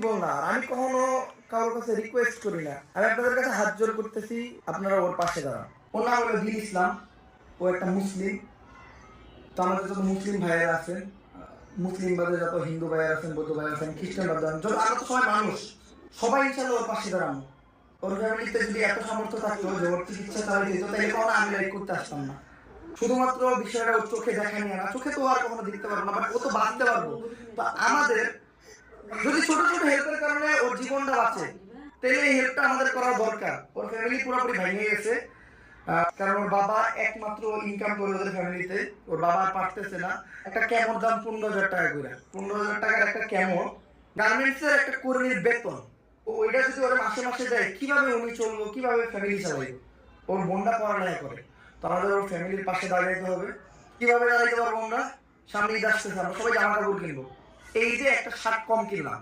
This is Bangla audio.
পসিবল না। আর আমি কখনো কারোর কাছে রিকোয়েস্ট করি না, আমি আপনাদের কাছে হাত জোর করতেছি, আপনারা ওর পাশে দাঁড়ান। ওর নাম হলো দিন ইসলাম, ও একটা মুসলিম। তো আমাদের যত মুসলিম ভাইয়েরা আছেন, মুসলিম বাদে যত হিন্দু ভাইয়েরা আছেন, বৌদ্ধ ভাইয়েরা আছেন, খ্রিস্টান বাদে যত আমরা তো সবাই মানুষ, সবাই ইনশাল্লাহ ওর পাশে দাঁড়ানো। ওর ফ্যামিলিতে যদি এত সামর্থ্য থাকতো যে ওর চিকিৎসা চালিয়ে দিত, তাহলে কখনো আমি লাইক করতে আসতাম না। শুধুমাত্র বিষয়টা ওর চোখে দেখা নিয়ে না, চোখে তো আর কখনো দেখতে পারবো না, বাট ও তো বাঁচতে পারবো। তো আমাদের যদি ছোট ছোট হেল্পের কারণে ওর জীবনটা বাঁচে, তাহলে এই হেল্পটা আমাদের করা দরকার। ওর ফ্যামিলি পুরোপুরি ভেঙে গেছে, কারণ ওর বাবা একমাত্র ইনকাম করে ওদের ফ্যামিলিতে। ওর বাবা পারতেছে না। একটা ক্যামোর দাম 15,000 টাকা করে, 15,000 টাকার একটা ক্যামো গার্মেন্টসের একটা কর্মীর বেতন। ওইটা যদি ওরা মাসে মাসে দেয়, কিভাবে উনি চলবো, কিভাবে ফ্যামিলি চালাইবো? ওর বোনটা পড়ালেখা করে, তো আমাদের ওর ফ্যামিলির পাশে দাঁড়াইতে হবে। কিভাবে দাঁড়াইতে পারবো আমরা? সামনে ঈদ আসতেছে, আমরা সবাই জামা কাপড় কিনবো। এই যে একটা শার্ট কম কিনলাম,